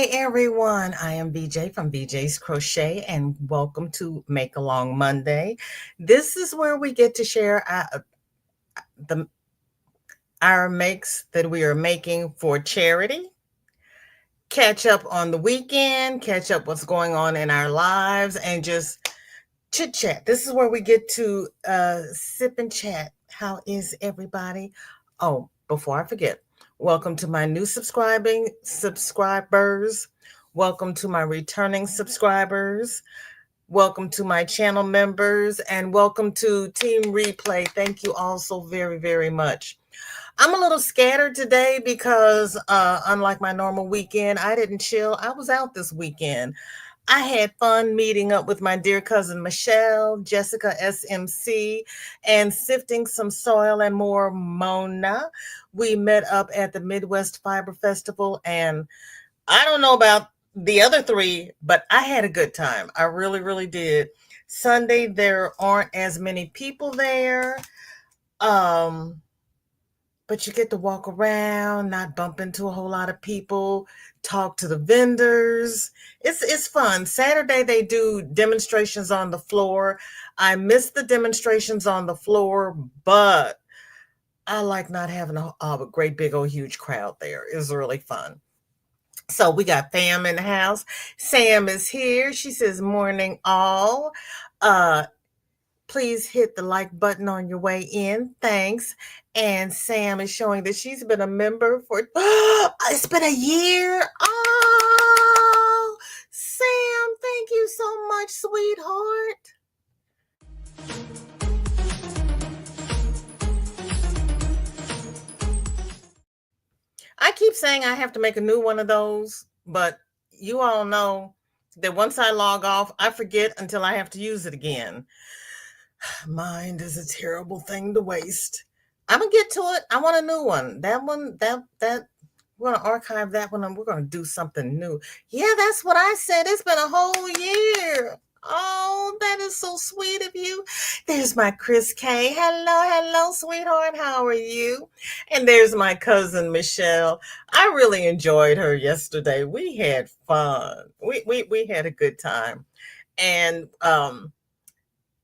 Hey everyone, I am BJ from BJ's Crochet and welcome to Make Along Monday. This is where we get to share the, our makes that we are making for charity, catch up on the weekend, catch up what's going on in our lives, and just chit chat. This is where we get to sip and chat. How is everybody? Oh, before I forget, welcome to my new subscribers. Welcome to my returning subscribers. Welcome to my channel members and welcome to Team Replay. Thank you all so very, very much. I'm a little scattered today because unlike my normal weekend, I didn't chill. I was out this weekend. I had fun meeting up with my dear cousin Michelle, Jessica SMC, and Sifting Some Soil and More Mona. We met up at the Midwest Fiber Festival, and I don't know about the other three, but I had a good time. I really, really did. Sunday, there aren't as many people there. But you get to walk around, not bump into a whole lot of people, talk to the vendors. It's fun. Saturday they do demonstrations on the floor. I missed the demonstrations on the floor, but I like not having a great big old huge crowd there. It was really fun. So we got fam in the house. Sam is here. She says morning all. Please hit the like button on your way in. Thanks. And Sam is showing that she's been a member for it's been a year. Oh, Sam, thank you so much, sweetheart. I keep saying I have to make a new one of those, but you all know that once I log off, I forget until I have to use it again. Mind is a terrible thing to waste. I'm gonna get to it. I want a new one. That one, that we're gonna archive that one and we're gonna do something new. Yeah, that's what I said. It's been a whole year. Oh, that is so sweet of you. There's my Chris K. Hello, sweetheart. How are you? And there's my cousin Michelle. I really enjoyed her yesterday. We had fun. We had a good time. And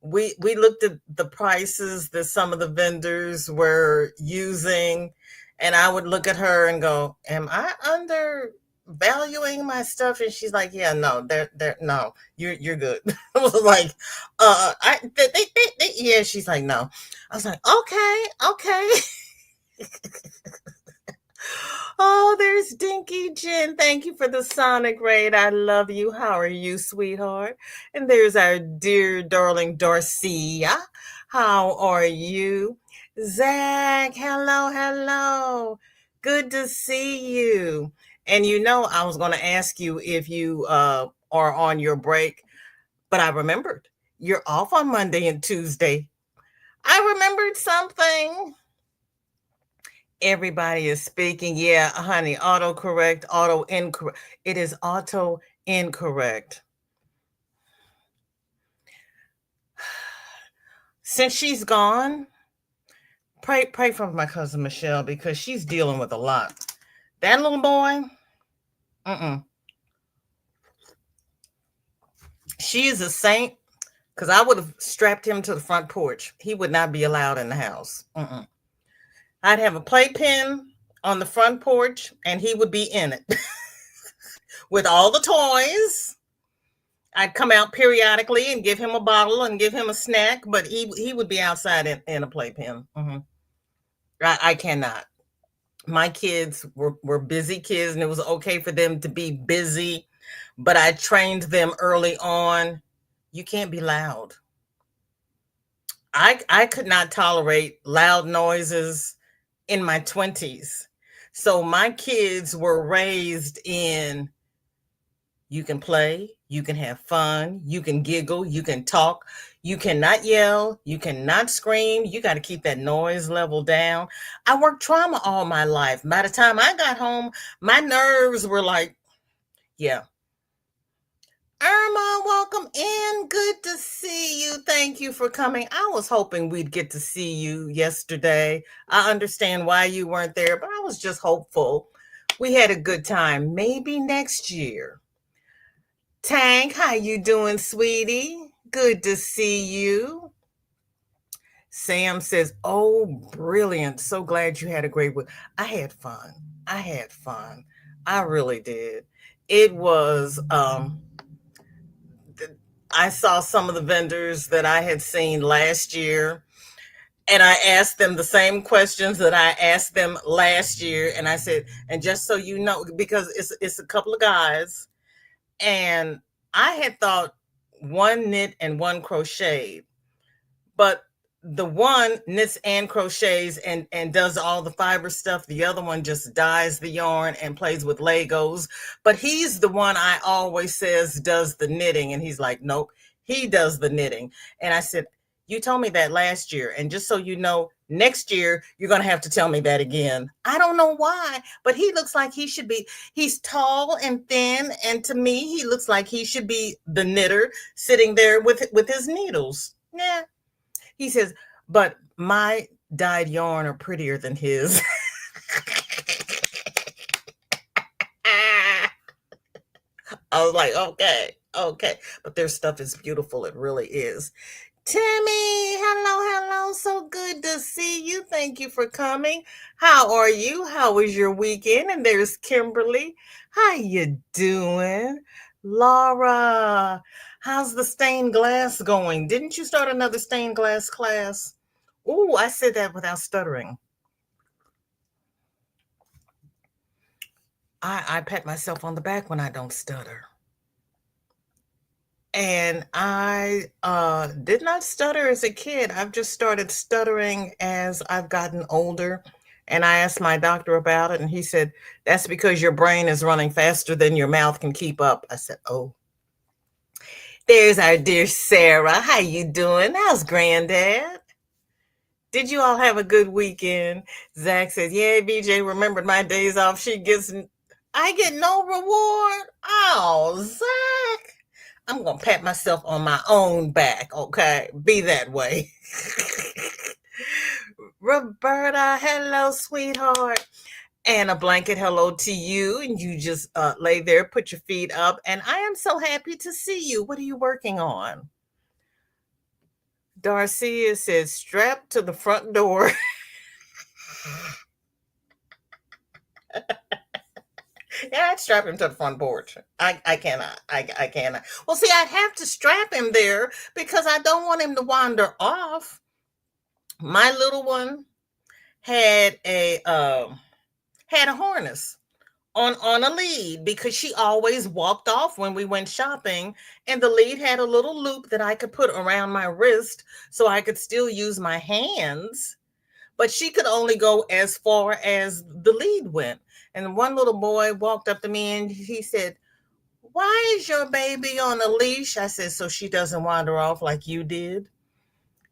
we looked at the prices that some of the vendors were using, and I would look at her and go, am I undervaluing my stuff? And she's like, yeah, no, they're no, you're good. I was like, yeah. She's like, no. I was like, okay. Oh, there's Dinky Jen. Thank you for the Sonic raid. I love you. How are you, sweetheart? And there's our dear darling Darcia. How are you? Zach, hello. Good to see you. And you know, I was going to ask you if you are on your break, but I remembered you're off on Monday and Tuesday. I remembered something. Everybody is speaking. Yeah, honey, autocorrect, auto incorrect. It is auto incorrect. Since she's gone, pray for my cousin Michelle because she's dealing with a lot. That little boy, she is a saint because I would have strapped him to the front porch. He would not be allowed in the house. I'd have a playpen on the front porch and he would be in it with all the toys. I'd come out periodically and give him a bottle and give him a snack, but he would be outside in a playpen. I cannot. My kids were busy kids, and it was okay for them to be busy, but I trained them early on. You can't be loud. I could not tolerate loud noises in my 20s. So my kids were raised in you can play, you can have fun, you can giggle, you can talk, you cannot yell, you cannot scream, you got to keep that noise level down. I worked trauma all my life. By the time I got home, my nerves were like, yeah. Irma, welcome in. Good to see you. Thank you for coming. I was hoping we'd get to see you yesterday. I understand why you weren't there, but I was just hopeful. We had a good time. Maybe next year. Tank, how you doing, sweetie? Good to see you. Sam says, "Oh, brilliant. So glad you had a great week." I had fun. I had fun. I really did. It was I saw some of the vendors that I had seen last year, and I asked them the same questions that I asked them last year, and I said, "And just so you know, because it's a couple of guys, and I had thought one knit and one crocheted, but the one knits and crochets and does all the fiber stuff. The other one just dyes the yarn and plays with Legos. But he's the one I always says does the knitting, and he's like, nope, he does the knitting. And I said, you told me that last year, and just so you know, next year you're going to have to tell me that again. I don't know why, but he looks like he should be. He's tall and thin, and to me he looks like he should be the knitter sitting there with his needles. Yeah. He says, but my dyed yarn are prettier than his. I was like, okay, okay. But their stuff is beautiful. It really is. Timmy, hello, hello. So good to see you. Thank you for coming. How are you? How was your weekend? And there's Kimberly. How you doing? Laura, how's the stained glass going? Didn't you start another stained glass class? Ooh, I said that without stuttering. I pat myself on the back when I don't stutter. And I did not stutter as a kid. I've just started stuttering as I've gotten older. And I asked my doctor about it, and he said, that's because your brain is running faster than your mouth can keep up. I said, oh. There's our dear Sarah. How you doing? How's Granddad? Did you all have a good weekend? Zach says, yeah, BJ remembered my days off. I get no reward. Oh, Zach. I'm going to pat myself on my own back, okay? Be that way. Roberta, hello, sweetheart. And a blanket hello to you. And you just lay there, put your feet up. And I am so happy to see you. What are you working on? Darcia says, strapped to the front door. Yeah, I'd strap him to the front porch. I cannot. I cannot. Well, see, I'd have to strap him there because I don't want him to wander off. My little one had a harness on a lead because she always walked off when we went shopping, and the lead had a little loop that I could put around my wrist so I could still use my hands, but she could only go as far as the lead went. And one little boy walked up to me and he said, why is your baby on a leash? I said, so she doesn't wander off like you did.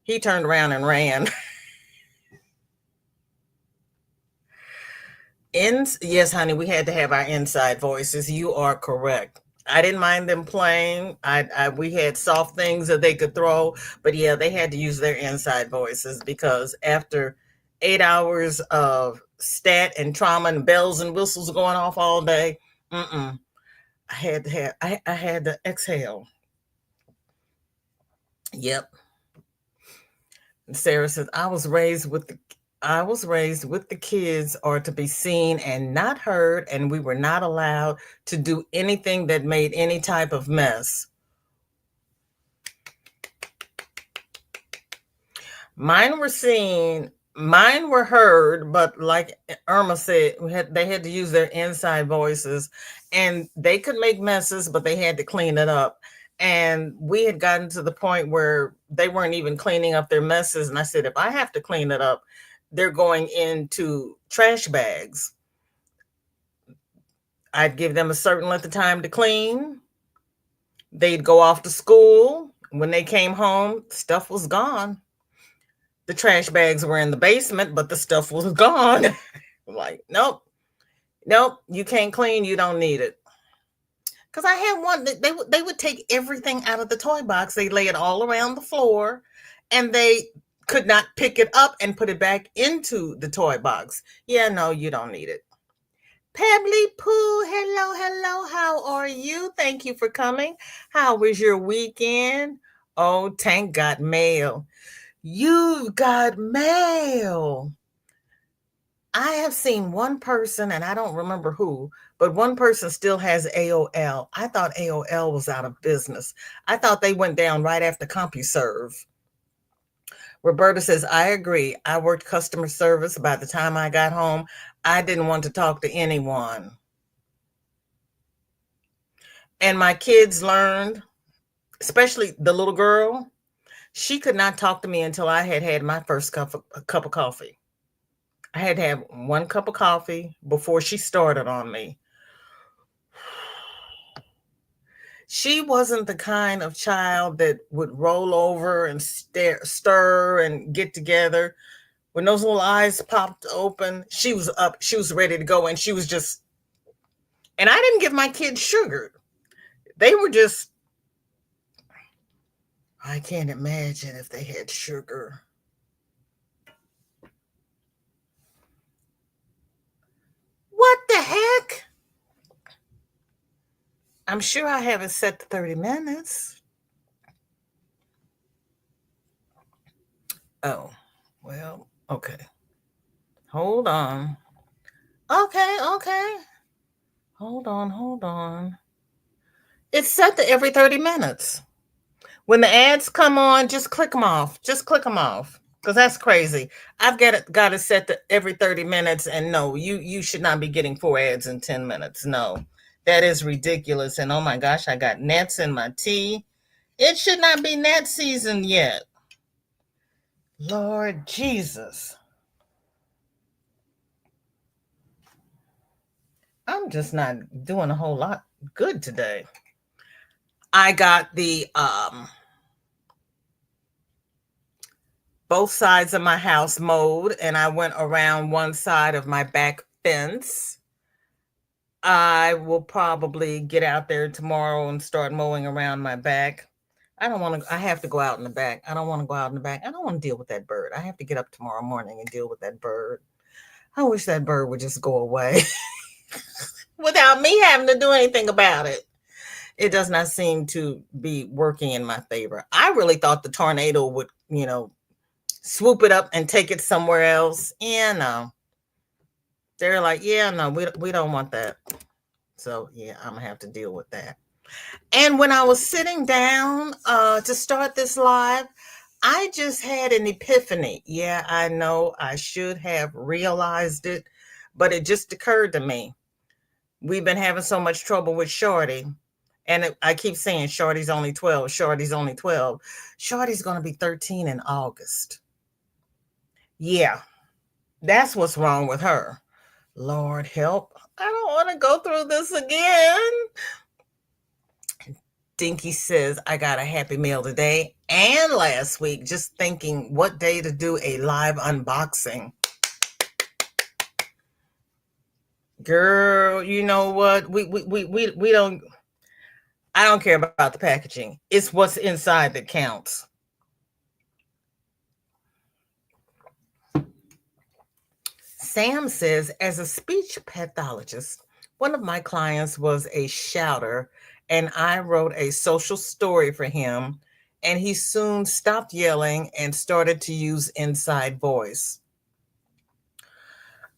He turned around and ran. Yes, honey, we had to have our inside voices. You are correct. I didn't mind them playing. We had soft things that they could throw, but yeah, they had to use their inside voices because after 8 hours of stat and trauma and bells and whistles going off all day, I had to exhale. Yep. Sarah says, I was raised with the kids are to be seen and not heard, and we were not allowed to do anything that made any type of mess. Mine were seen, mine were heard, but like Irma said, they had to use their inside voices, and they could make messes, but they had to clean it up. And we had gotten to the point where they weren't even cleaning up their messes. And I said, if I have to clean it up, they're going into trash bags. I'd give them a certain length of time to clean. They'd go off to school. When they came home, stuff was gone. The trash bags were in the basement, but the stuff was gone. I'm like, nope, you can't clean. You don't need it. Because I had one that they would take everything out of the toy box. They lay it all around the floor, and they could not pick it up and put it back into the toy box. Yeah, no, you don't need it. Pebbly Pooh, hello, hello. How are you? Thank you for coming. How was your weekend? Oh, Tank got mail. You've got mail. I have seen one person, and I don't remember who, but one person still has AOL. I thought AOL was out of business. I thought they went down right after CompuServe. Roberta says, I agree. I worked customer service. By the time I got home, I didn't want to talk to anyone. And my kids learned, especially the little girl, she could not talk to me until I had had my first cup of coffee. I had to have one cup of coffee before she started on me. She wasn't the kind of child that would roll over and stir and get together. When those little eyes popped open, she was up, she was ready to go, and she was just, and I didn't give my kids sugar. They were just, I can't imagine if they had sugar. What the heck? I'm sure I have it set to 30 minutes. Oh, well, okay. Hold on. Okay, okay. Hold on, hold on. It's set to every 30 minutes. When the ads come on, just click them off. Just click them off. Because that's crazy. I've got it set to every 30 minutes, and no, you should not be getting 4 ads in 10 minutes. No. That is ridiculous. And oh my gosh, I got gnats in my tea. It should not be gnat season yet. Lord Jesus. I'm just not doing a whole lot good today. I got the both sides of my house mowed, and I went around one side of my back fence. I will probably get out there tomorrow and start mowing around my back. I don't want to, I have to go out in the back. I don't want to go out in the back. I don't want to deal with that bird. I have to get up tomorrow morning and deal with that bird. I wish that bird would just go away without me having to do anything about it. It does not seem to be working in my favor. I really thought the tornado would, swoop it up and take it somewhere else. Yeah, no. They're like, yeah, no, we don't want that. So yeah, I'm gonna have to deal with that. And when I was sitting down to start this live, I just had an epiphany. Yeah, I know I should have realized it, but it just occurred to me. We've been having so much trouble with Shorty. And I keep saying Shorty's only 12. Shorty's only 12. Shorty's going to be 13 in August. Yeah, that's what's wrong with her. Lord help. I don't want to go through this again. Dinky says, I got a happy mail today and last week, just thinking what day to do a live unboxing. Girl, you know what? We don't, I don't care about the packaging. It's what's inside that counts. Sam says, as a speech pathologist, one of my clients was a shouter, and I wrote a social story for him, and he soon stopped yelling and started to use inside voice.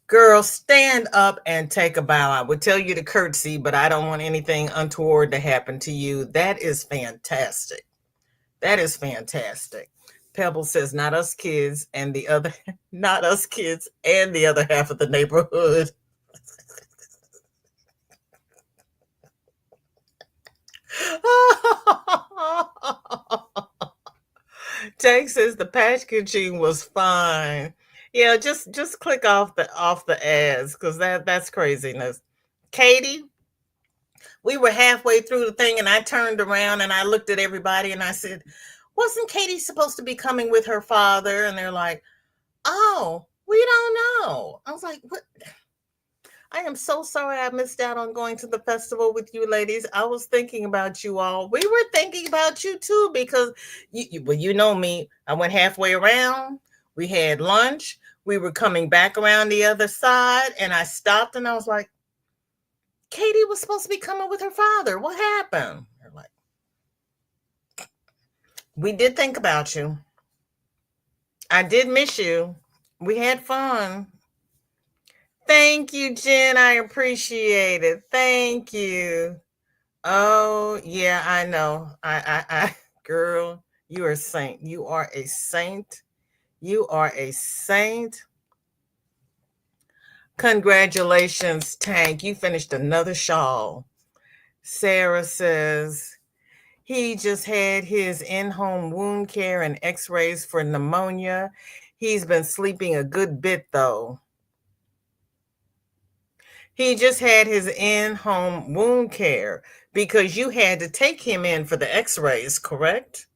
Girl, stand up and take a bow. I would tell you to curtsy, but I don't want anything untoward to happen to you. That is fantastic. That is fantastic. Pebble says, not us kids and the other, not us kids and the other half of the neighborhood. Tank says the packaging was fine. Yeah, just click off the ads because that's craziness. Katie, we were halfway through the thing and I turned around and I looked at everybody and I said, wasn't Katie supposed to be coming with her father? And they're like, oh, we don't know. I was like, what? I am so sorry I missed out on going to the festival with you ladies. I was thinking about you all. We were thinking about you too because well, you know me. I went halfway around. We had lunch. We were coming back around the other side and I stopped and I was like, Katie was supposed to be coming with her father. What happened? They're like, we did think about you. I did miss you. We had fun. Thank you, Jen. I appreciate it. Thank you. Oh, yeah, I know. Girl, you are a saint. You are a saint. You are a saint. Congratulations, Tank. You finished another shawl. Sarah says he just had his in home wound care and x rays for pneumonia. He's been sleeping a good bit, though. He just had his in home wound care because you had to take him in for the x rays, correct?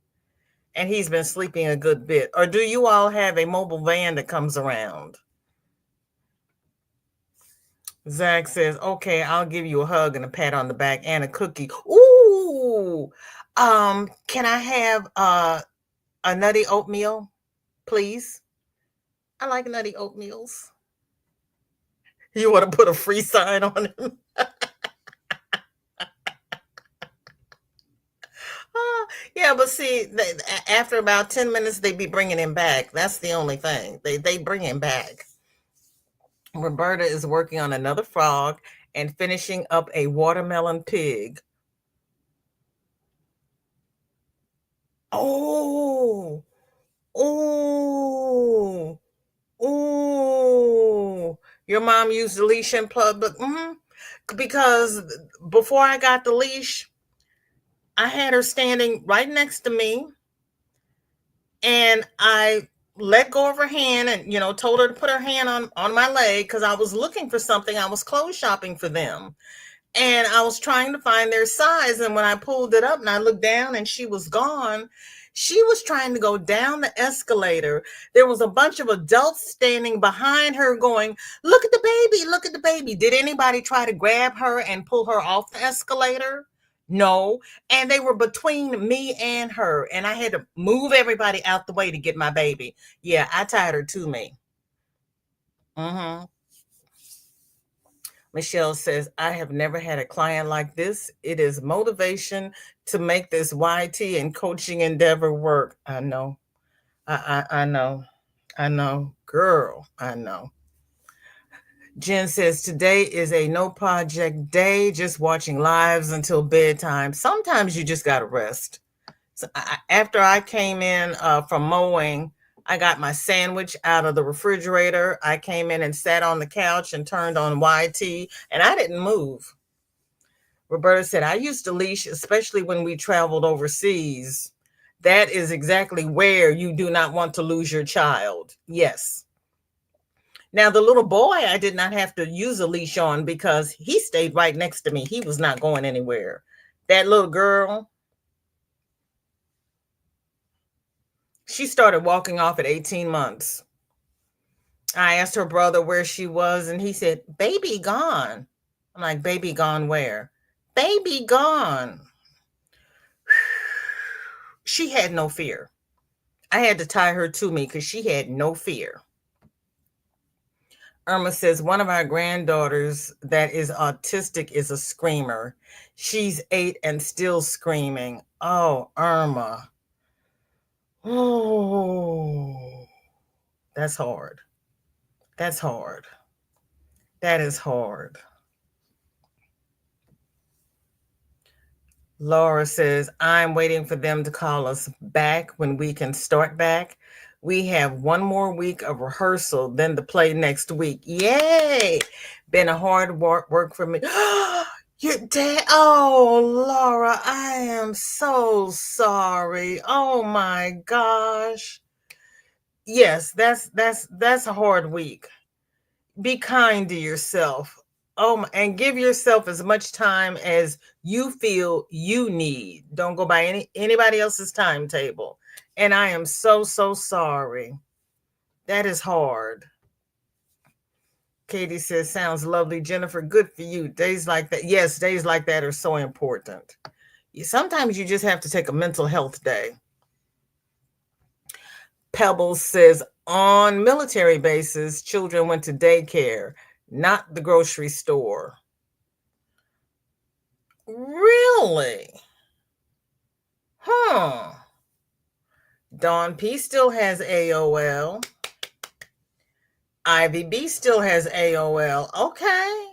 And he's been sleeping a good bit. Or do you all have a mobile van that comes around? Zach says, okay, I'll give you a hug and a pat on the back and a cookie. Ooh. Can I have a nutty oatmeal, please? I like nutty oatmeals. You want to put a free sign on him? Yeah, but see, after about 10 minutes, they be bringing him back. That's the only thing. They bring him back. Roberta is working on another frog and finishing up a watermelon pig. Oh, oh, oh. Your mom used the leash in public? Mm-hmm. Because before I got the leash, I had her standing right next to me, and I let go of her hand and told her to put her hand on my leg because I was looking for something. I was clothes shopping for them, and I was trying to find their size. And when I pulled it up and I looked down and she was gone, she was trying to go down the escalator. There was a bunch of adults standing behind her going, look at the baby, look at the baby. Did anybody try to grab her and pull her off the escalator? No. And they were between me and her, and I had to move everybody out the way to get my baby. Yeah, I tied her to me. Mm-hmm. Michelle says, I have never had a client like this. It is motivation to make this YT and coaching endeavor work. I know. I know. I know. Girl, I know. Jen says, today is a no project day, just watching lives until bedtime. Sometimes you just got to rest. So after I came in from mowing, I got my sandwich out of the refrigerator. I came in and sat on the couch and turned on YT, and I didn't move. Roberta said, I used to leash, especially when we traveled overseas. That is exactly where you do not want to lose your child. Yes. Now, the little boy, I did not have to use a leash on because he stayed right next to me. He was not going anywhere. That little girl, she started walking off at 18 months. I asked her brother where she was, and he said, baby gone. I'm like, baby gone where? Baby gone. She had no fear. I had to tie her to me because she had no fear. Irma says, one of our granddaughters that is autistic is a screamer. She's 8 and still screaming. Oh, Irma. Oh, that's hard. That's hard. That is hard. Laura says, I'm waiting for them to call us back when we can start back. We have one more week of rehearsal, then the play next week. Yay! Been a hard work for me. Your dad. Oh, Laura, I am so sorry. Oh my gosh. Yes, that's a hard week. Be kind to yourself. And give yourself as much time as you feel you need. Don't go by anybody else's timetable. And I am so sorry. That is hard. Katie says, sounds lovely. Jennifer, good for you. Days like that. Yes, days like that are so important. Sometimes you just have to take a mental health day. Pebbles says, on military bases, children went to daycare, not the grocery store. Really? Huh. Dawn P still has AOL. Ivy B still has AOL. Okay.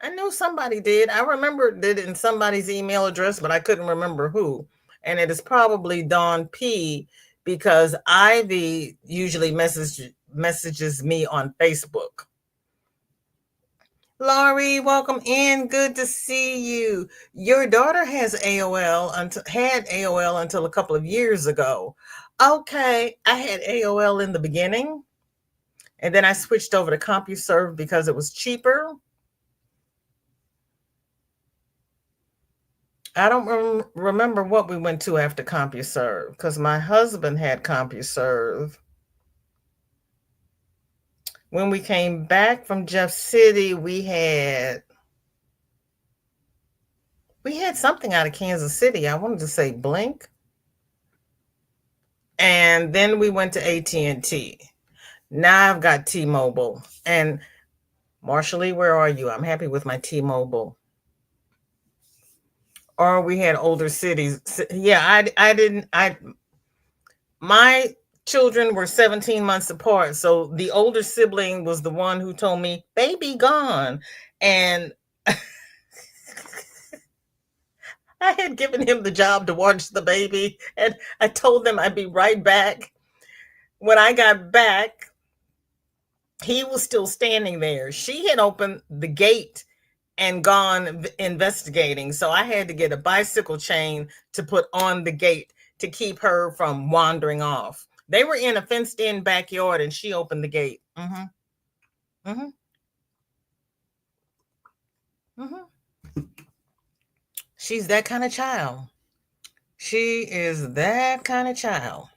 I knew somebody did. I remembered it in somebody's email address, but I couldn't remember who. And it is probably Dawn P because Ivy usually messages me on Facebook. Laurie, welcome in. Good to see you. Your daughter has had AOL until a couple of years ago. Okay, I had AOL in the beginning, and then I switched over to CompuServe because it was cheaper. I don't remember what we went to after CompuServe because my husband had CompuServe. When we came back from Jeff City, we had something out of Kansas City. I wanted to say Blink. And then we went to AT&T. Now I've got T-Mobile. And Marshall, where are you? I'm happy with my T-Mobile. Or we had older cities. Yeah, my children were 17 months apart. So the older sibling was the one who told me, baby gone. And I had given him the job to watch the baby. And I told them I'd be right back. When I got back, he was still standing there. She had opened the gate and gone investigating. So I had to get a bicycle chain to put on the gate to keep her from wandering off. They were in a fenced in backyard and she opened the gate. Mm-hmm. Mm-hmm. Mm-hmm. She's that kind of child. She is that kind of child.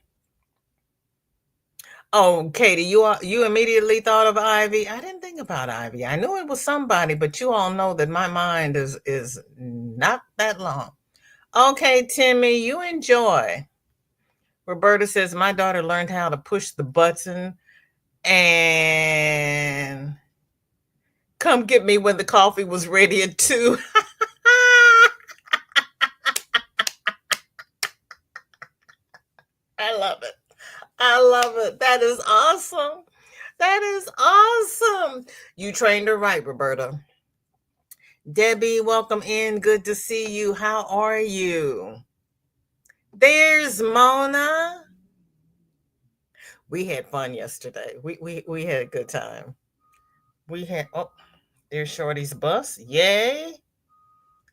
Oh, Katie, you immediately thought of Ivy. I didn't think about Ivy. I knew it was somebody, but you all know that my mind is not that long. Okay, Timmy, you enjoy. Roberta says my daughter learned how to push the button and come get me when the coffee was ready at 2. I love it. I love it. That is awesome. That is awesome. You trained her right, Roberta. Debbie, welcome in. Good to see you. How are you? There's Mona. We had fun yesterday. We had a good time. We had there's Shorty's bus. Yay.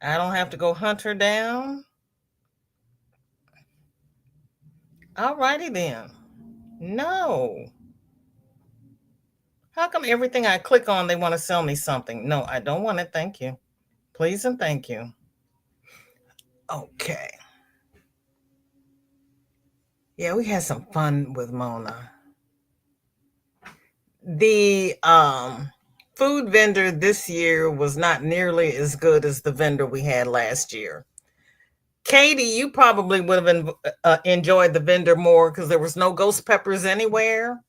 I don't have to go hunt her down. All righty then. No. How come everything I click on, they want to sell me something? No, I don't want it. Thank you. Please and thank you. Okay. Yeah, we had some fun with Mona. The food vendor this year was not nearly as good as the vendor we had last year. Katie, you probably would have enjoyed the vendor more because there was no ghost peppers anywhere.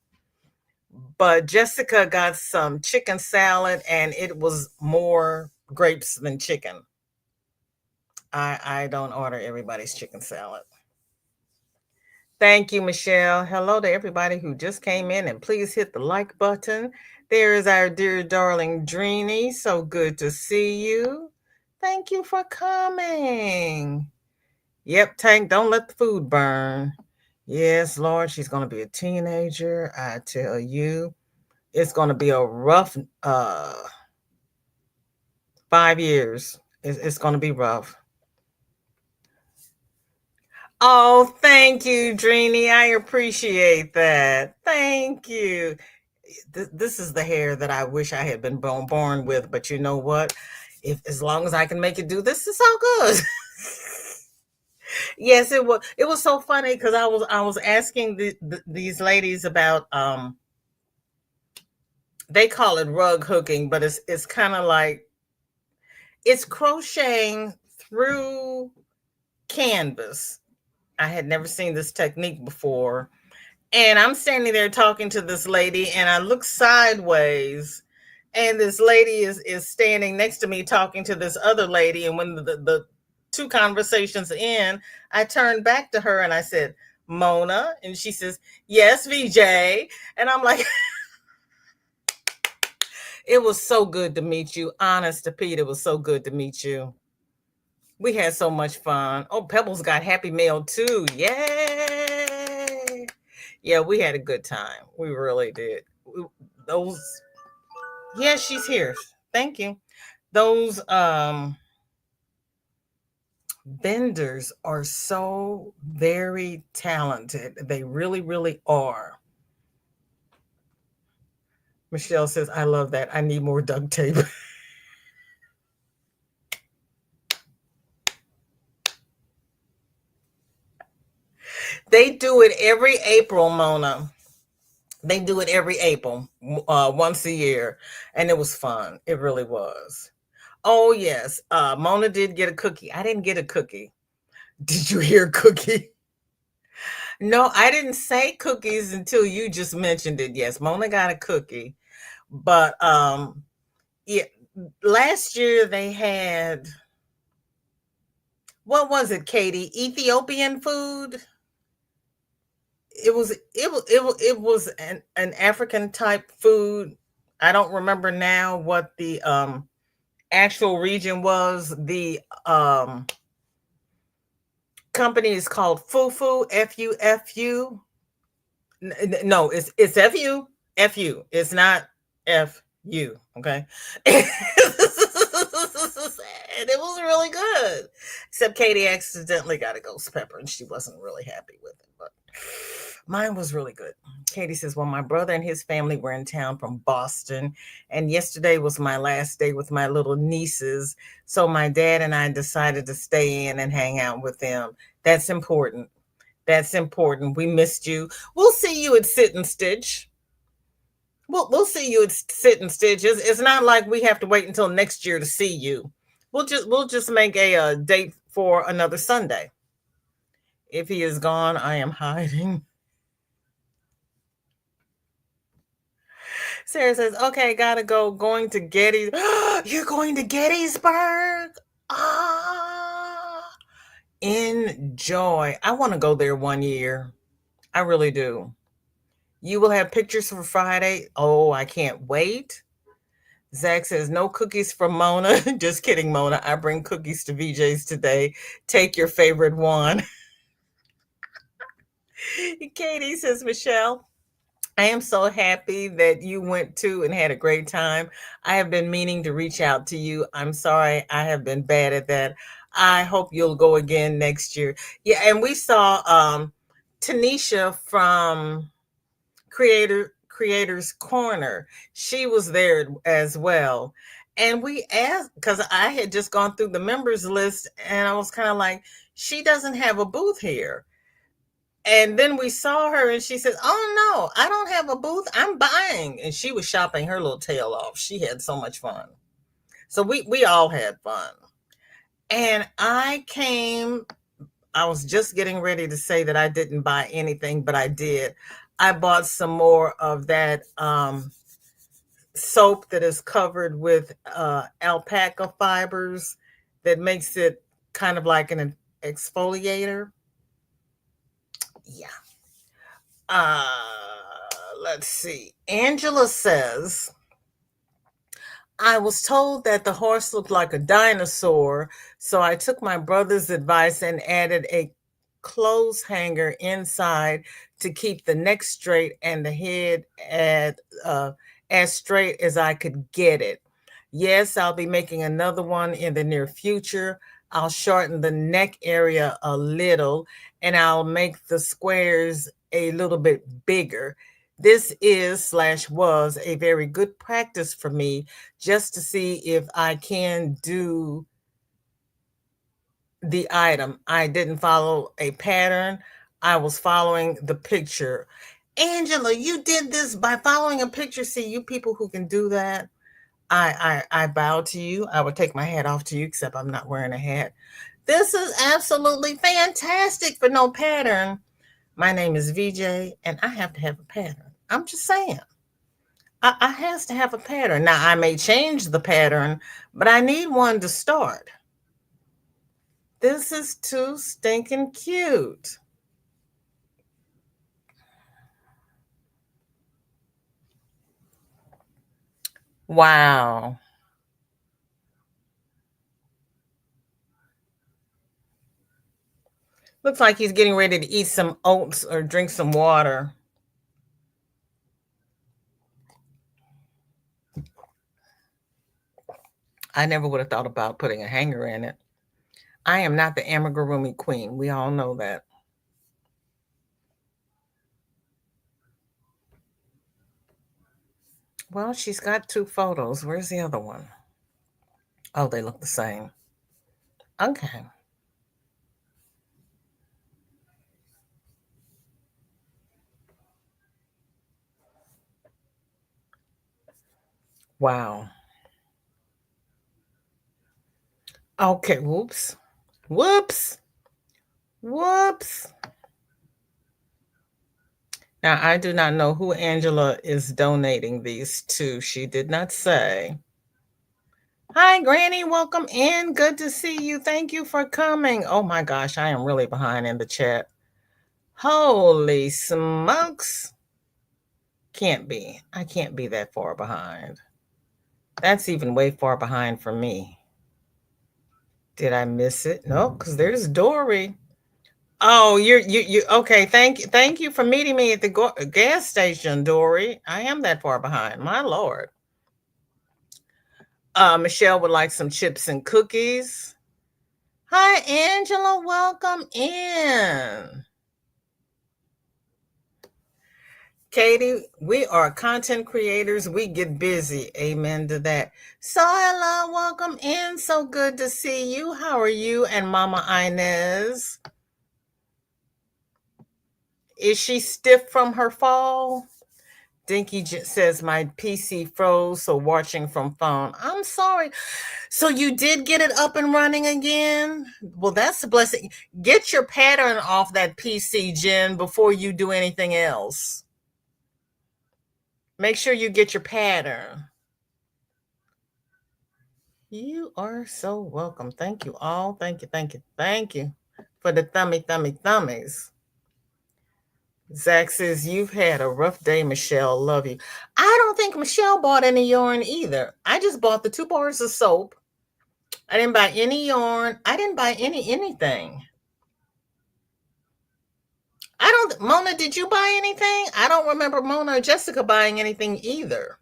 But Jessica got some chicken salad and it was more grapes than chicken. I don't order everybody's chicken salad. Thank you, Michelle. Hello to everybody who just came in, and please hit the like button. There is our dear darling Dreeny. So good to see you. Thank you for coming. Yep, Tank, don't let the food burn. Yes, Lord, she's going to be a teenager. I tell you, it's going to be a rough 5 years. It's going to be rough. Oh, thank you, Dreeny. I appreciate that. Thank you. This is the hair that I wish I had been born with, but you know what? If as long as I can make it do this, it's all good. Yes, it was. It was so funny because I was asking these ladies about they call it rug hooking, but it's kind of like it's crocheting through canvas. I had never seen this technique before. And I'm standing there talking to this lady, and I look sideways, And this lady is standing next to me talking to this other lady. And when the two conversations in, I turned back to her and I said, Mona. And she says, yes, VJ. And I'm like, it was so good to meet you. Honest to Pete, it was so good to meet you. We had so much fun. Oh, Pebbles got Happy Mail too. Yay. Yeah, we had a good time. We really did. Those, yeah, she's here. Thank you. Those vendors are so very talented. They really, really are. Michelle says, I love that. I need more duct tape. They do it every April, Mona. They do it every April, once a year. And it was fun. It really was. Oh, yes. Mona did get a cookie. I didn't get a cookie. Did you hear cookie? No, I didn't say cookies until you just mentioned it. Yes, Mona got a cookie. But yeah, last year they had, what was it, Katie? Ethiopian food. It was an African type food. I don't remember now what the actual region was. The company is called Fufu, Fufu. No, it's Fu. It's not Fu. Okay. And it was really good. Except Katie accidentally got a ghost pepper and she wasn't really happy with it. But mine was really good. Katie says, well, my brother and his family were in town from Boston, and yesterday was my last day with my little nieces. So my dad and I decided to stay in and hang out with them. That's important. That's important. We missed you. We'll see you at Sit and Stitch. We'll see you at Sit and Stitch. It's not like we have to wait until next year to see you. We'll just make a date for another Sunday. If he is gone, I am hiding. Sarah says, okay, gotta go. Going to Gettysburg. You're going to Gettysburg? Ah, enjoy. I want to go there one year. I really do. You will have pictures for Friday. Oh, I can't wait. Zach says, no cookies from Mona. Just kidding, Mona. I bring cookies to VJ's today. Take your favorite one. Katie says, Michelle, I am so happy that you went to and had a great time. I have been meaning to reach out to you. I'm sorry I have been bad at that. I hope you'll go again next year. Yeah, and we saw Tanisha from Creators Corner. She was there as well. And we asked, because I had just gone through the members list and I was kind of like, she doesn't have a booth here. And then we saw her and she said, oh no, I don't have a booth. I'm buying. And she was shopping her little tail off. She had so much fun. So we all had fun. And I was just getting ready to say that I didn't buy anything, but I did. I bought some more of that soap that is covered with alpaca fibers that makes it kind of like an exfoliator. Yeah. Uh, let's see. Angela says, I was told that the horse looked like a dinosaur, so I took my brother's advice and added a clothes hanger inside to keep the neck straight and the head as straight as I could get it. Yes, I'll be making another one in the near future. I'll shorten the neck area a little and I'll make the squares a little bit bigger. This is/was a very good practice for me just to see if I can do the item. I didn't follow a pattern. I was following the picture. Angela, you did this by following a picture. See, you people who can do that, I bow to you. I would take my hat off to you, except I'm not wearing a hat. This is absolutely fantastic for no pattern. My name is VJ, and I have to have a pattern. I'm just saying. I has to have a pattern. Now I may change the pattern, but I need one to start. This is too stinking cute. Wow. Looks like he's getting ready to eat some oats or drink some water. I never would have thought about putting a hanger in it. I am not the amigurumi queen. We all know that. Well, she's got two photos. Where's the other one? Oh, they look the same. Okay. Wow. Okay. Whoops. Whoops. Whoops. Now, I do not know who Angela is donating these to. She did not say. Hi, Granny. Welcome in. Good to see you. Thank you for coming. Oh my gosh, I am really behind in the chat. Holy smokes. Can't be. I can't be that far behind. That's even way far behind for me. Did I miss it? No, because there's Dory. Oh, you okay. Thank you for meeting me at the gas station, Dory. I am that far behind. My Lord. Michelle would like some chips and cookies. Hi, Angela. Welcome in. Katie, we are content creators. We get busy. Amen to that. Soila, welcome in. So good to see you. How are you and Mama Inez? Is she stiff from her fall? Dinky says my PC froze, so watching from phone. I'm sorry. So you did get it up and running again? Well, that's a blessing. Get your pattern off that PC, Jen, before you do anything else. Make sure you get your pattern. You are so welcome. Thank you all. Thank you, thank you, thank you for the thummies. Zach says, you've had a rough day, Michelle. Love you. I don't think Michelle bought any yarn either. I just bought the 2 bars of soap. I didn't buy any yarn. I didn't buy anything. Mona, did you buy anything? I don't remember Mona or Jessica buying anything either.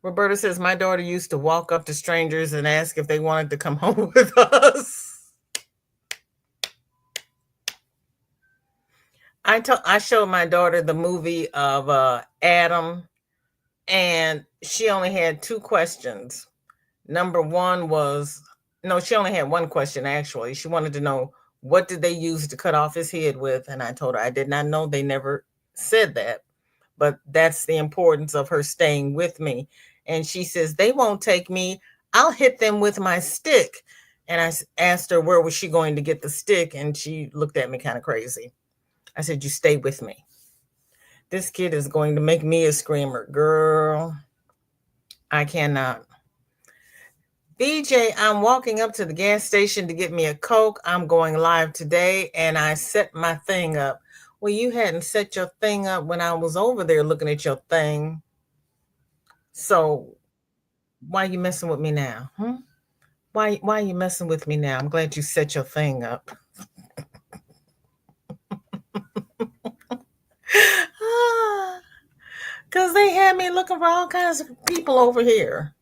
Roberta says, my daughter used to walk up to strangers and ask if they wanted to come home with us. I showed my daughter the movie of Adam, and she only had 2 questions. Number 1 was, no, she only had 1 question actually. She wanted to know, what did they use to cut off his head with? And I told her I did not know. They never said that. But that's the importance of her staying with me. And she says, they won't take me. I'll hit them with my stick. And I asked her, where was she going to get the stick? And she looked at me kind of crazy. I said, you stay with me. This kid is going to make me a screamer. Girl, I cannot. BJ, I'm walking up to the gas station to get me a Coke. I'm going live today, and I set my thing up. Well, you hadn't set your thing up when I was over there looking at your thing. So why are you messing with me now? Why are you messing with me now? I'm glad you set your thing up. Because they had me looking for all kinds of people over here.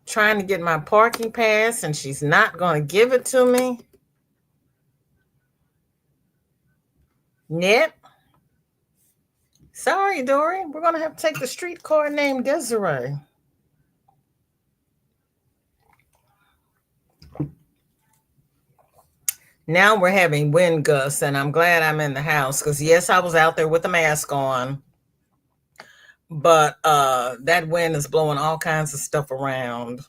Trying to get my parking pass, and she's not going to give it to me. Yep. Sorry, Dory. We're going to have to take the streetcar named Desiree. Now we're having wind gusts, and I'm glad I'm in the house because, yes, I was out there with a mask on, but that wind is blowing all kinds of stuff around.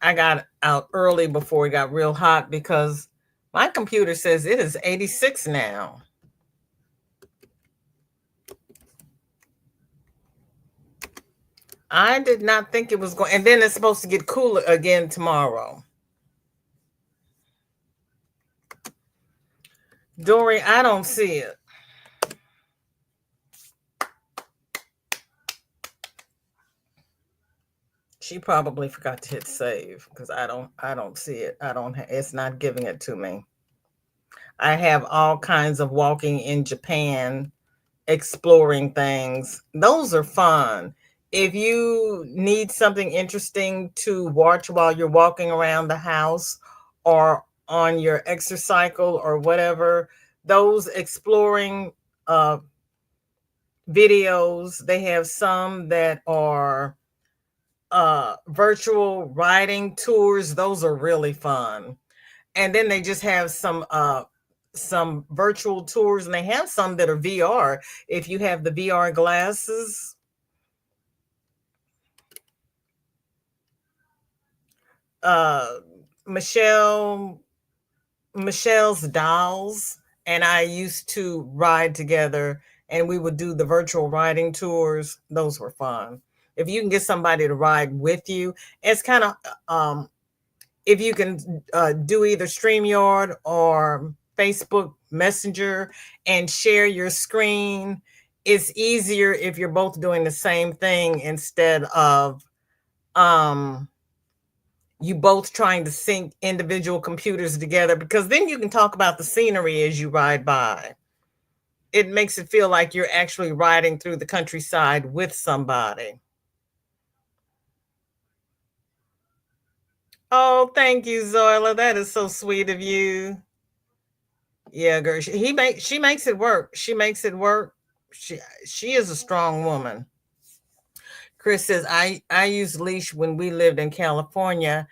I got out early before it got real hot because my computer says it is 86 now. I did not think it was going, and then it's supposed to get cooler again tomorrow. Dory, I don't see it. She probably forgot to hit save because I don't see it. It's not giving it to me. I have all kinds of walking in Japan, exploring things. Those are fun. If you need something interesting to watch while you're walking around the house or on your exercycle or whatever, those exploring uh, videos, they have some that are virtual riding tours. Those are really fun. And then they just have some virtual tours, and they have some that are VR if you have the VR glasses. uh Michelle Michelle's dolls and I used to ride together, and we would do the virtual riding tours. Those were fun. If you can get somebody to ride with you, it's kind of if you can do either StreamYard or Facebook Messenger and share your screen, it's easier if you're both doing the same thing instead of um, you both trying to sync individual computers together, because then you can talk about the scenery as you ride by. It makes it feel like you're actually riding through the countryside with somebody. Oh, thank you, Zoila. That is so sweet of you. Yeah, girl. She makes it work. She makes it work. She is a strong woman. Chris says I used leash when we lived in California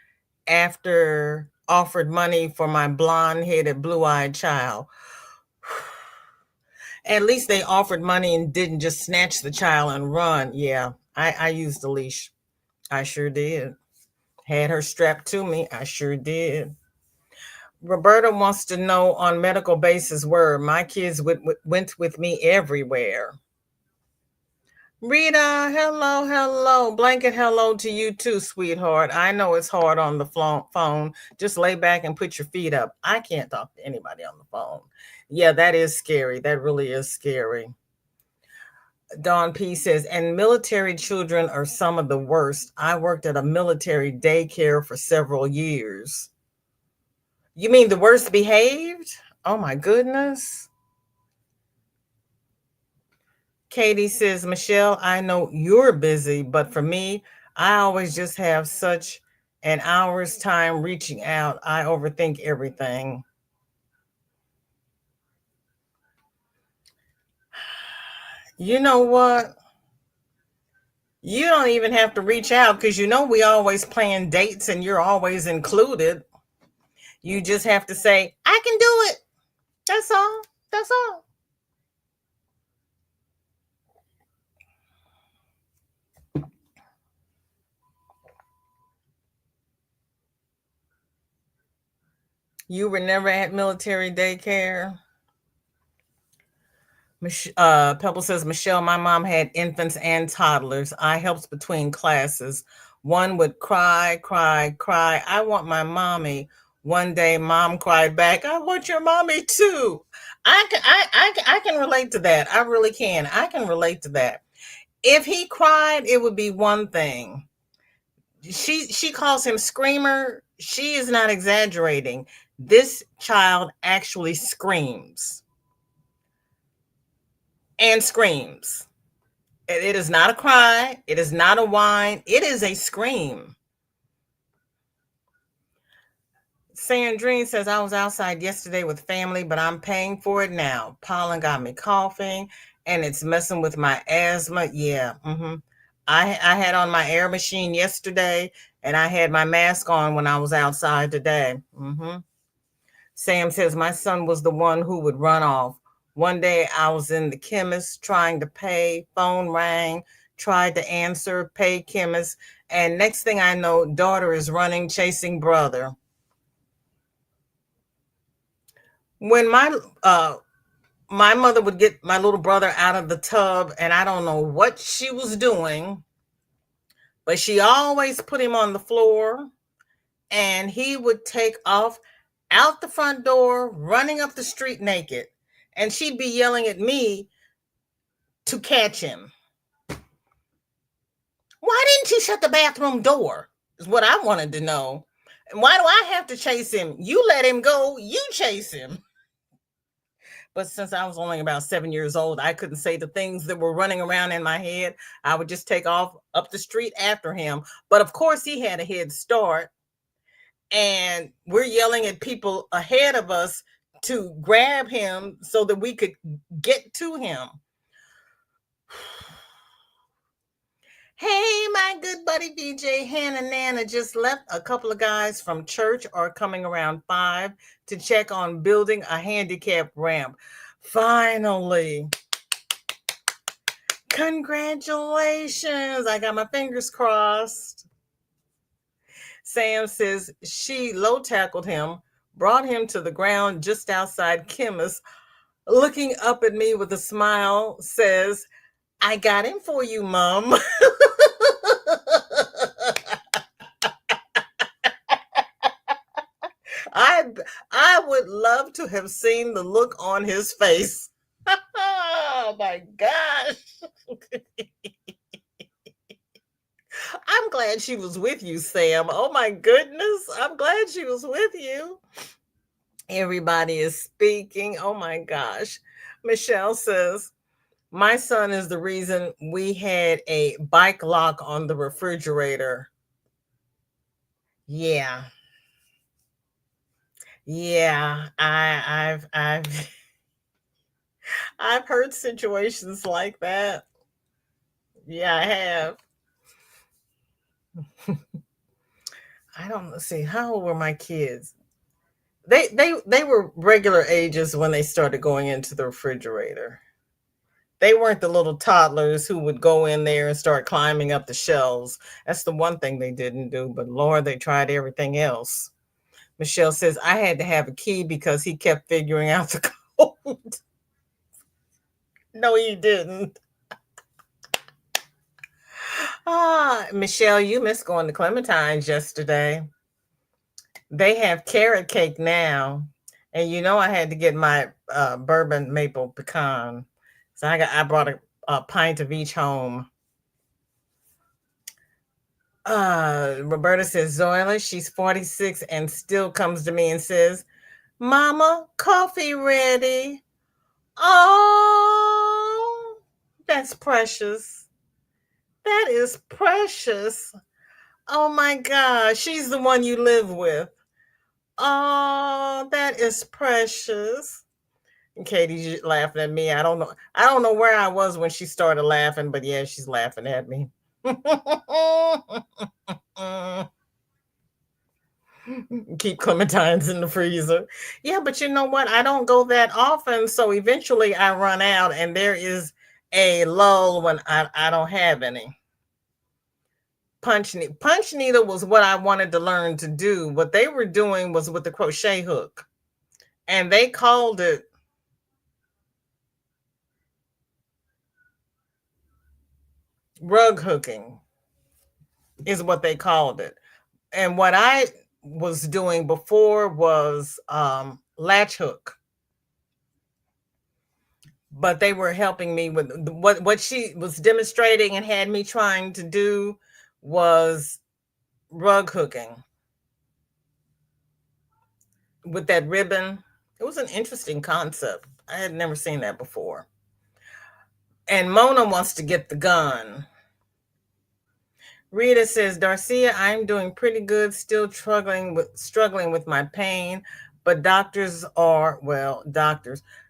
after offered money for my blonde-headed blue-eyed child. At least they offered money and didn't just snatch the child and run. Yeah, I used the leash. I sure did. Had her strapped to me. I sure did. Roberta wants to know on medical basis where my kids went with me everywhere. Rita, hello, hello. Blanket hello to you too, sweetheart. I know it's hard on the phone. Just lay back and put your feet up. I can't talk to anybody on the phone. Yeah, that is scary. That really is scary. Dawn P says, and military children are some of the worst. I worked at a military daycare for several years. You mean the worst behaved? Oh my goodness. Katie says, Michelle, I know you're busy, but for me, I always just have such an hour's time reaching out. I overthink everything. You know what? You don't even have to reach out because you know we always plan dates and you're always included. You just have to say, I can do it. That's all. That's all. You were never at military daycare. Pebble says, Michelle, my mom had infants and toddlers. I helped between classes. One would cry, cry, cry. I want my mommy. One day, mom cried back, I want your mommy too. I can relate to that. I really can. I can relate to that. If he cried, it would be one thing. She calls him screamer. She is not exaggerating. This child actually screams and screams. It is not a cry. It is not a whine. It is a scream. Sandrine says, I was outside yesterday with family, but I'm paying for it now. Pollen got me coughing, and it's messing with my asthma. Yeah. I had on my air machine yesterday, and I had my mask on when I was outside today. Sam says, my son was the one who would run off. One day I was in the chemist trying to pay, phone rang, tried to answer, pay chemist, And next thing I know, daughter is running, chasing brother. When my mother would get my little brother out of the tub, and I don't know what she was doing, but she always put him on the floor, and he would take off out the front door, running up the street naked. And she'd be yelling at me to catch him. Why didn't you shut the bathroom door? Is what I wanted to know. And why do I have to chase him? You let him go, you chase him. But since I was only about 7 years old, I couldn't say the things that were running around in my head. I would just take off up the street after him. But of course, he had a head start. And we're yelling at people ahead of us to grab him so that we could get to him. Hey, my good buddy DJ Hannah Nana just left. A couple of guys from church are coming around 5 to check on building a handicap ramp. Finally. Congratulations. I got my fingers crossed. Sam says she low tackled him, brought him to the ground just outside Chemist, looking up at me with a smile, says, I got him for you, Mom. I would love to have seen the look on his face. Oh my gosh. I'm glad she was with you, Sam. Oh my goodness. I'm glad she was with you. Everybody is speaking. Oh my gosh. Michelle says, my son is the reason we had a bike lock on the refrigerator. Yeah. Yeah. I've heard situations like that. Yeah, I have. I don't see how old were my kids. They were regular ages when they started going into the refrigerator. They weren't the little toddlers who would go in there and start climbing up the shelves. That's the one thing they didn't do, but Lord, they tried everything else. Michelle says, I had to have a key because he kept figuring out the code. No, he didn't. Michelle, you missed going to Clementine's yesterday. They have carrot cake now. And you know I had to get my bourbon maple pecan. So I brought a pint of each home. Roberta says, Zoila, she's 46 and still comes to me and says, Mama, coffee ready. Oh, that's precious. That is precious. Oh my gosh, she's the one you live with. Oh, that is precious. And Katie's laughing at me. I don't know where I was when she started laughing, but yeah, she's laughing at me. Keep clementines in the freezer. Yeah, but you know what? I don't go that often, so eventually I run out, and there is a lull when I don't have any. Punch needle was what I wanted to learn to do. What they were doing was with the crochet hook, and they called it rug hooking, is what they called it. And what I was doing before was latch hook. But they were helping me with what she was demonstrating and had me trying to do was rug hooking with that ribbon. It was an interesting concept. I had never seen that before. And Mona wants to get the gun. Rita says, Darcia, I'm doing pretty good, still struggling with my pain, but doctors.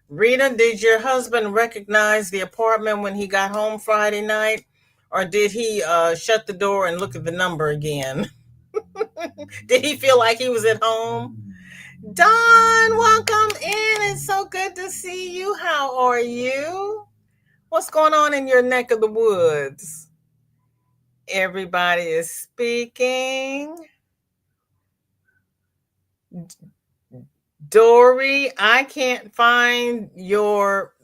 Rita, did your husband recognize the apartment when he got home Friday night? Or did he shut the door and look at the number again? Did he feel like he was at home? Don, welcome in. It's so good to see you. How are you? What's going on in your neck of the woods? Everybody is speaking. Dory, I can't find your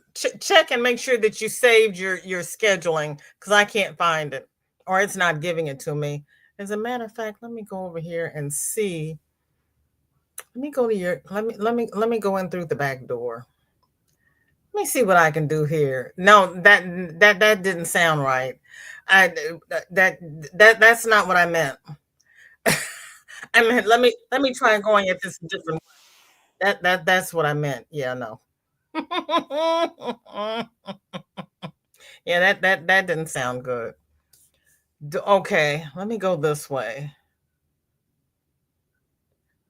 check and make sure that you saved your scheduling because I can't find it or it's not giving it to me. As a matter of fact, let me go over here and see. Let me go to your let me go in through the back door. Let me see what I can do here. No, that didn't sound right. I that that's not what I meant. I meant let me try going at this different. That's what I meant. Yeah, no. Yeah, that didn't sound good. Okay, let me go this way.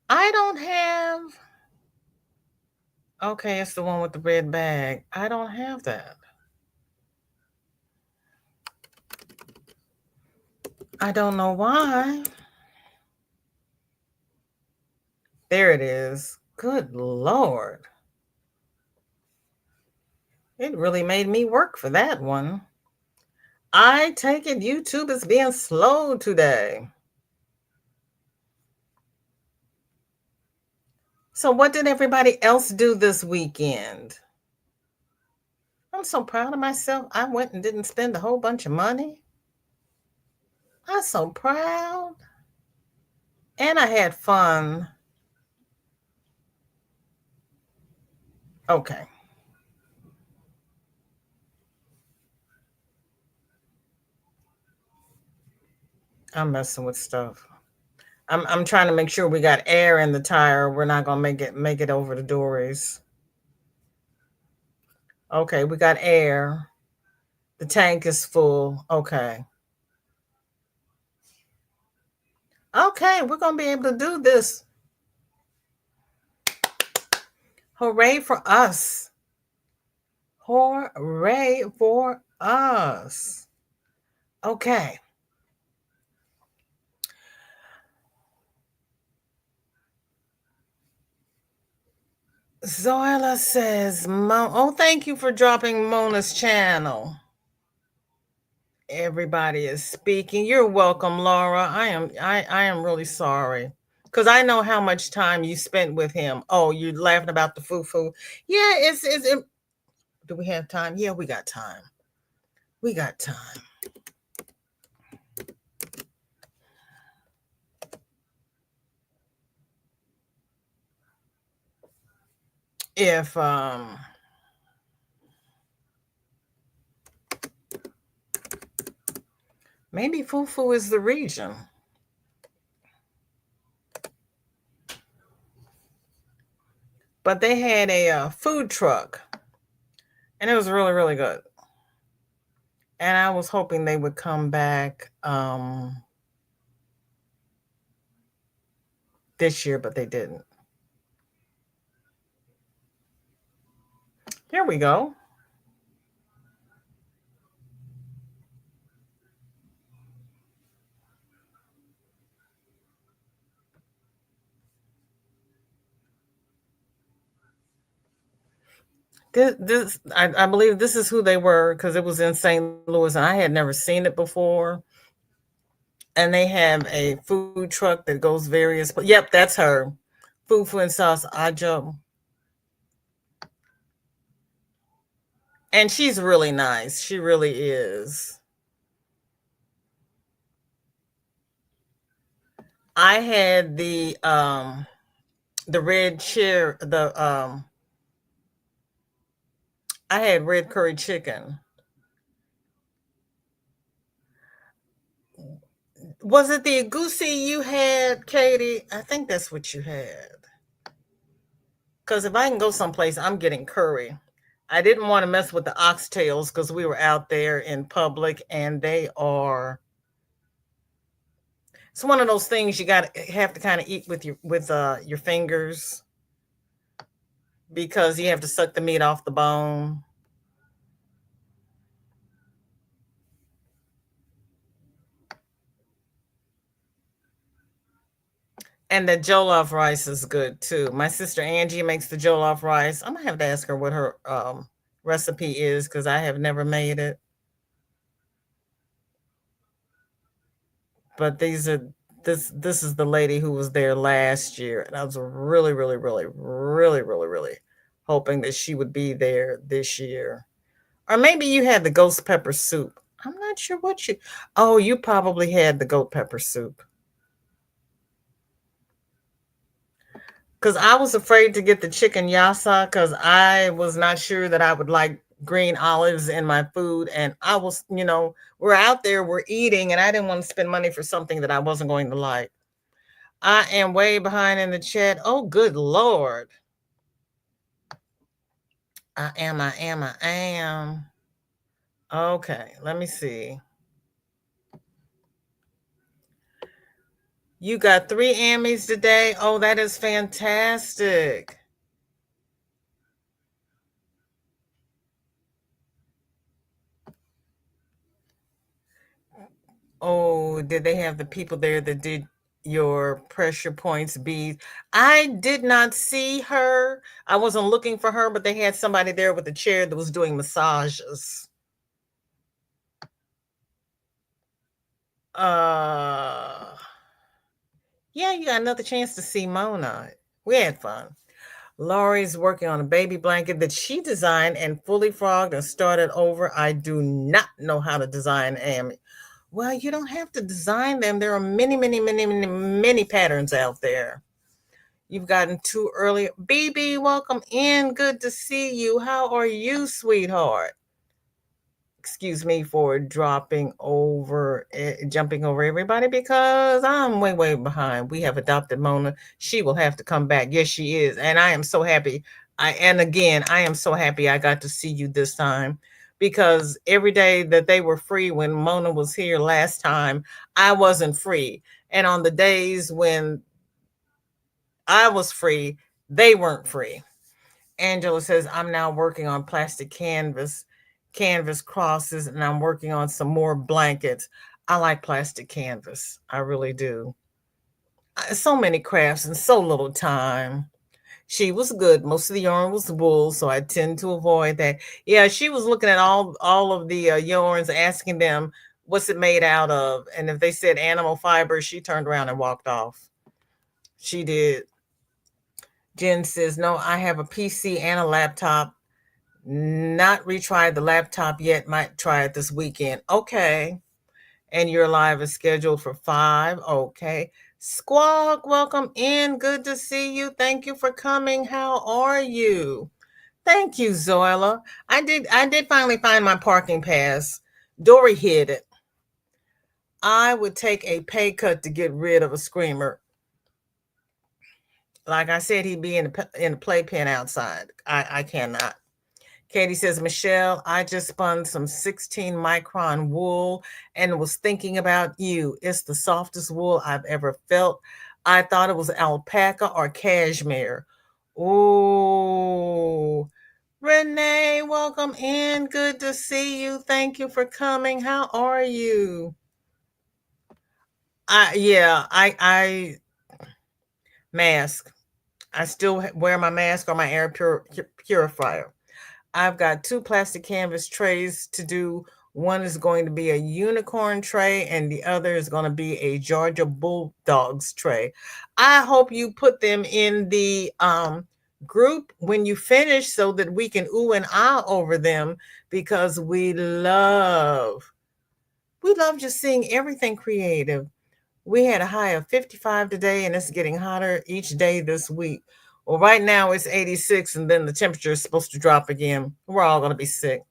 I don't have. Okay, it's the one with the red bag. I don't have that. I don't know why. There it is. Good Lord. It really made me work for that one. I take it YouTube is being slow today. So, what did everybody else do this weekend? I'm so proud of myself. I went and didn't spend a whole bunch of money. I'm so proud. And I had fun. Okay, I'm messing with stuff. I'm trying to make sure we got air in the tire. We're not gonna make it over the dories. Okay, we got air. The tank is full. Okay. Okay, we're gonna be able to do this. Hooray for us. Hooray for us. Okay. Zoila says, oh, thank you for dropping Mona's channel. Everybody is speaking. You're welcome, Laura. I am really sorry. Because I know how much time you spent with him. Oh, you laughing about the foo-foo. Yeah, do we have time? Yeah, we got time. We got time. If maybe foo-foo is the region. But they had a food truck and it was really, really good. And I was hoping they would come back this year, but they didn't. Here we go. This I believe this is who they were because it was in St. Louis and I had never seen it before. And they have a food truck that goes various. But yep, that's her. Fufu and sauce ajo. And she's really nice. She really is. I had the red chair the I had red curry chicken. Was it the agusi you had, Katie? I think that's what you had. Because if I can go someplace, I'm getting curry. I didn't want to mess with the oxtails because we were out there in public and they are. It's one of those things you got to have to kind of eat with your fingers because you have to suck the meat off the bone. And the jollof rice is good too. My sister Angie makes the jollof rice. I'm gonna have to ask her what her recipe is because I have never made it. But this is the lady who was there last year, and I was really, really, really, really, really, really hoping that she would be there this year. Or maybe you had the ghost pepper soup. I'm not sure what you. Oh, you probably had the goat pepper soup. Because I was afraid to get the chicken yassa because I was not sure that I would like green olives in my food. And I was, we're out there, we're eating, and I didn't want to spend money for something that I wasn't going to like. I am way behind in the chat. Oh, good Lord. I am. Okay, let me see. You got 3 Emmys today. Oh, that is fantastic. Oh, did they have the people there that did your pressure points be? I did not see her. I wasn't looking for her, but they had somebody there with a chair that was doing massages. Uh yeah, you got another chance to see Mona. We had fun. Laurie's working on a baby blanket that she designed and fully frogged and started over. I do not know how to design Well, you don't have to design them. There are many, many, many, many, many patterns out there. You've gotten too early. BB, welcome in. Good to see you. How are you, sweetheart? Excuse me for jumping over everybody because I'm way, way behind. We have adopted Mona. She will have to come back. Yes, she is. And I am so happy. I am so happy I got to see you this time because every day that they were free when Mona was here last time, I wasn't free. And on the days when I was free, they weren't free. Angela says, I'm now working on plastic canvas crosses, and I'm working on some more blankets. I like plastic canvas. I really do. So many crafts and so little time. She was good. Most of the yarn was wool, so I tend to avoid that. Yeah, she was looking at all of the yarns, asking them what's it made out of, and if they said animal fiber, she turned around and walked off. She did. Jen says, no, I have a PC and a laptop. Not retried the laptop yet. Might try it this weekend. Okay. And your live is scheduled for 5. Okay. Squawk, welcome in. Good to see you. Thank you for coming. How are you? Thank you, Zoila. I did finally find my parking pass. Dory hid it. I would take a pay cut to get rid of a screamer. Like I said, he'd be in the playpen outside. I cannot. Katie says, Michelle, I just spun some 16 micron wool and was thinking about you. It's the softest wool I've ever felt. I thought it was alpaca or cashmere. Ooh. Renee, welcome in. Good to see you. Thank you for coming. How are you? I mask. I still wear my mask or my purifier. I've got 2 plastic canvas trays to do. One is going to be a unicorn tray, and the other is going to be a Georgia Bulldogs tray. I hope you put them in the group when you finish so that we can ooh and ah over them because we love just seeing everything creative. We had a high of 55 today, and it's getting hotter each day this week. Well, right now it's 86, and then the temperature is supposed to drop again. We're all going to be sick.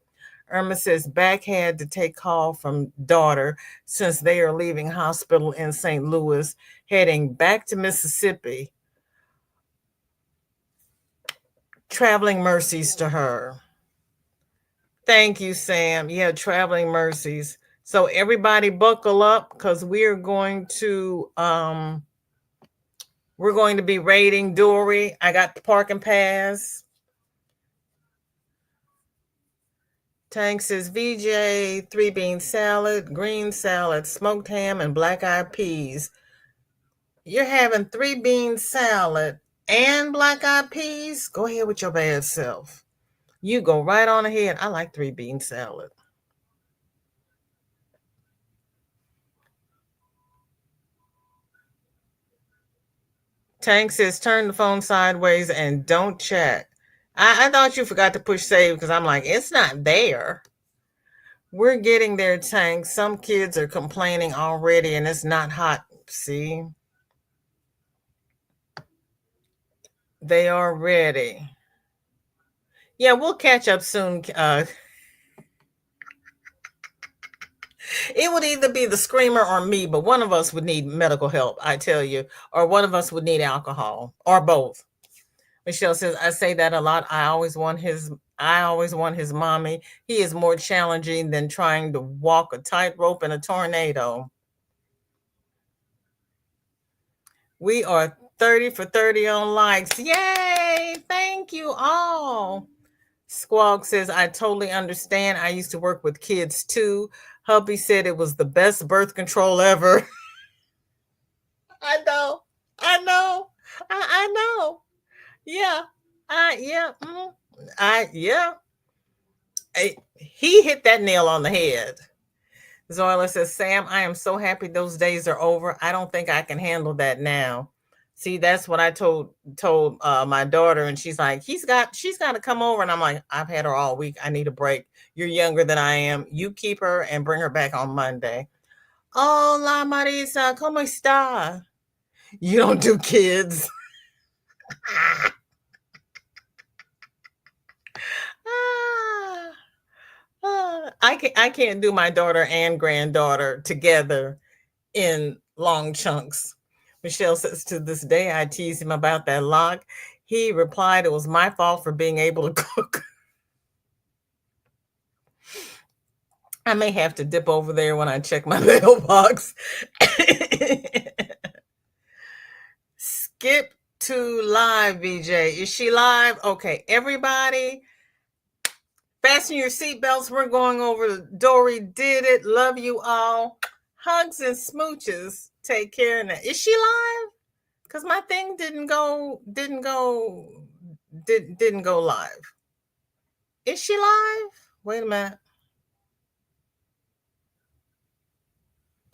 Irma says, back had to take call from daughter since they are leaving hospital in St. Louis, heading back to Mississippi. Traveling mercies to her. Thank you, Sam. Yeah, traveling mercies. So everybody buckle up because we're going to be raiding Dory. I got the parking pass. Tank says VJ, 3-bean salad, green salad, smoked ham, and black eyed peas. You're having 3-bean salad and black eyed peas? Go ahead with your bad self. You go right on ahead. I like 3-bean salad. Tank says, turn the phone sideways and don't check. I thought you forgot to push save because I'm like, it's not there. We're getting there, Tank. Some kids are complaining already and it's not hot. See? They are ready. Yeah, we'll catch up soon. It would either be the screamer or me, but one of us would need medical help, I tell you, or one of us would need alcohol, or both. Michelle says, I say that a lot. I always want his mommy. He is more challenging than trying to walk a tightrope in a tornado. We are 30 for 30 on likes. Yay! Thank you all. Squawk says, I totally understand. I used to work with kids too. Hubby said it was the best birth control ever. I know. I know. I know. Yeah. Yeah. Yeah. He hit that nail on the head. Zoila says, Sam, I am so happy those days are over. I don't think I can handle that now. See, that's what I told my daughter, and she's like, she's got to come over, and I'm like, I've had her all week. I need a break. You're younger than I am. You keep her and bring her back on Monday. Hola, Marisa, ¿cómo está? You don't do kids. I can't do my daughter and granddaughter together in long chunks. Michelle says, to this day, I tease him about that lock. He replied, it was my fault for being able to cook. I may have to dip over there when I check my mailbox. Skip to live, VJ. Is she live? Okay, everybody, fasten your seatbelts. We're going over. Dory did it. Love you all. Hugs and smooches. Take care. Now, is she live? Because my thing didn't go live. Is she live? Wait a minute.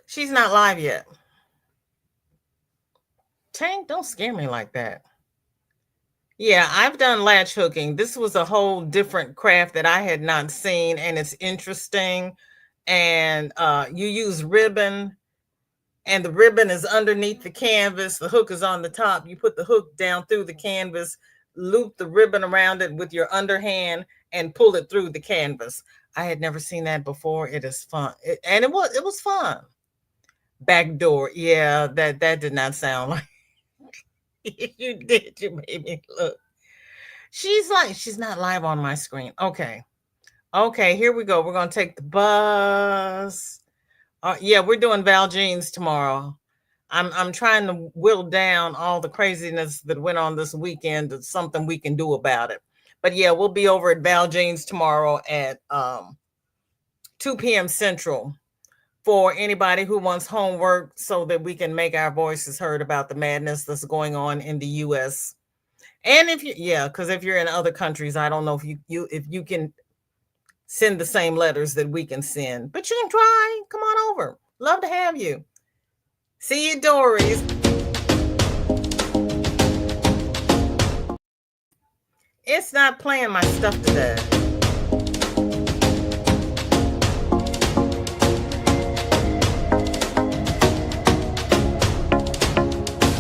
She's not live yet. Tank, don't scare me like that. Yeah, I've done latch hooking. This was a whole different craft that I had not seen, and it's interesting. And you use ribbon, and the ribbon is underneath the canvas. The hook is on the top. You put the hook down through the canvas, loop the ribbon around it with your underhand, and pull it through the canvas. I had never seen that before. It is fun, and it was fun. Backdoor, yeah, that did not sound like you did. You made me look. She's not live on my screen. Okay, here we go. We're gonna take the bus. Yeah, we're doing Val Jeans tomorrow. I'm trying to whittle down all the craziness that went on this weekend to something we can do about it. But yeah, we'll be over at Val Jeans tomorrow at 2 p.m. Central for anybody who wants homework so that we can make our voices heard about the madness that's going on in the U.S. And because if you're in other countries, I don't know if you can send the same letters that we can send, but you can try. Come on over. Love to have you. See you, Dories. It's not playing my stuff today.